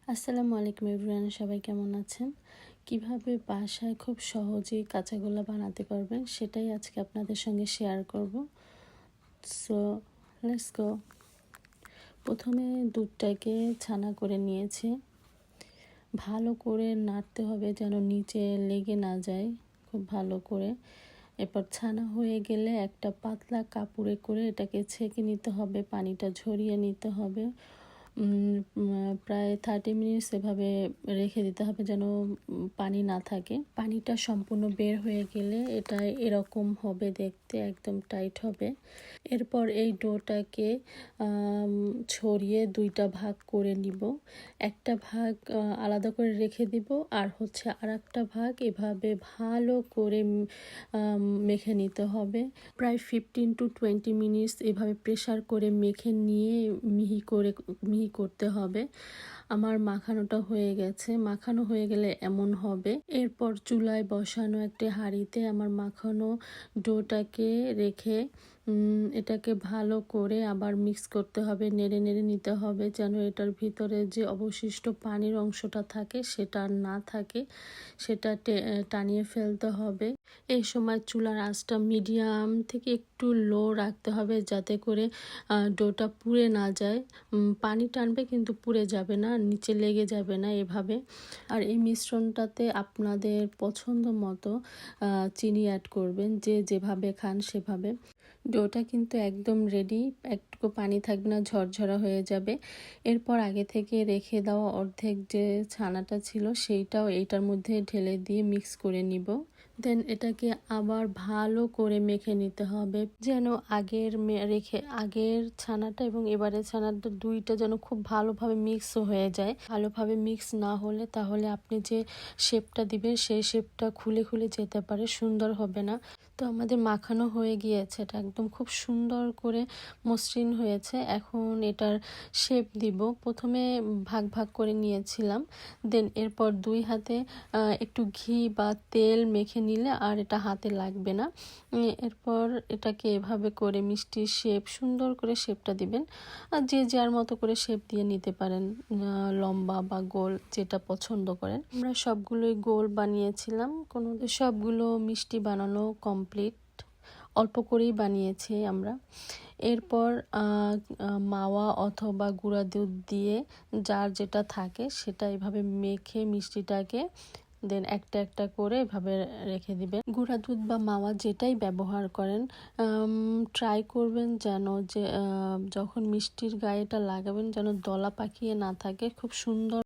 আসসালামু আলাইকুম এভরিওয়ান, সবাই কেমন আছেন? কিভাবে বাসায় খুব সহজেই কাঁচাগোল্লা বানাতে পারবেন সেটাই আজকে আপনাদের সঙ্গে শেয়ার করব। So let's go. প্রথমে দুধটাকে ছানা করে নিয়েছি। ভালো করে নাড়তে হবে যেন নিচে লেগে না যায়, খুব ভালো করে। এরপর ছানা হয়ে গেলে একটা পাতলা কাপড়ে করে এটাকে ছেঁকে নিতে হবে, পানিটা ঝরিয়ে নিতে হবে। প্রায় 30 মিনিটস এভাবে রেখে দিতে হবে যেন পানি না থাকে। পানিটা সম্পূর্ণ বের হয়ে গেলে এটা এরকম হবে, দেখতে একদম টাইট হবে। এরপর এই ডোটাকে ছড়িয়ে দুইটা ভাগ করে নিব। একটা ভাগ আলাদা করে রেখে দিব, আর আর একটা ভাগ এভাবে ভালো করে মেখে নিতে হবে। প্রায় 15 to 20 মিনিটস এভাবে প্রেসার করে মেখে নিয়ে মিহি করতে হবে। আমার মাখানোটা হয়ে গেছে। মাখানো হয়ে গেলে এমন হবে। এরপর চুলায় বসানো একটি হাঁড়িতে আমার মাখানো ডোটাকে রেখে এটাকে ভালো করে আবার মিক্স করতে হবে, নেড়ে নেড়ে নিতে হবে যেন এটার ভিতরে যে অবশিষ্ট পানির অংশটা থাকে সেটা না থাকে, সেটা টানিয়ে ফেলতে হবে। এই সময় চুলার আঁচটা মিডিয়াম থেকে একটু লো রাখতে হবে যাতে করে ডোটা পুড়ে না যায়। পানি টানবে কিন্তু পুড়ে যাবে না, নিচে লেগে যাবে না এভাবে। আর এই মিশ্রণটাতে আপনাদের পছন্দ মতো চিনি অ্যাড করবেন, যে যেভাবে খান সেভাবে। ডোটা কিন্তু একদম রেডি, একটুকু পানি থাকবে না, ঝরঝরা হয়ে যাবে। এরপর আগে থেকে রেখে দেওয়া অর্ধেক যে ছানাটা ছিল সেইটাও এইটার মধ্যে ঢেলে দিয়ে মিক্স করে নিব। দেন এটাকে আবার ভালো করে মেখে নিতে হবে যেন আগের ছানাটা এবং এবারের ছানাটা দুইটা যেন খুব ভালোভাবে মিক্স হয়ে যায়। ভালোভাবে মিক্স না হলে তাহলে আপনি যে শেপটা দিবেন সেই শেপটা খুলে খুলে যেতে পারে, সুন্দর হবে না। তো আমাদের মাখানো হয়ে গিয়েছে, এটা একদম খুব সুন্দর করে মসৃণ হয়েছে। এখন এটার শেপ দিব। প্রথমে ভাগ ভাগ করে নিয়েছিলাম, দেন এরপর দুই হাতে একটু ঘি বা তেল মেখে নিলে আর এটা হাতে লাগবে না। এরপর এটাকে এভাবে করে মিষ্টির শেপ, সুন্দর করে শেপটা দিবেন। আর যে যার মতো করে শেপ দিয়ে নিতে পারেন, লম্বা বা গোল যেটা পছন্দ করেন। আমরা সবগুলোই গোল বানিয়েছিলাম, সবগুলো মিষ্টি বানানো কমপ্লিট, অল্প করেই বানিয়েছি আমরা। এরপর মাওয়া অথবা গুঁড়া দুধ দিয়ে যার যেটা থাকে সেটা এভাবে মেখে মিষ্টিটাকে দেন একটা একটা করে এভাবে রেখে দিবেন। গুঁড়া দুধ বা মাওয়া যেটাই ব্যবহার করেন, ট্রাই করবেন যেন যে যখন মিষ্টির গায়েটা লাগাবেন যেন দলা পাকিয়ে না থাকে, খুব সুন্দর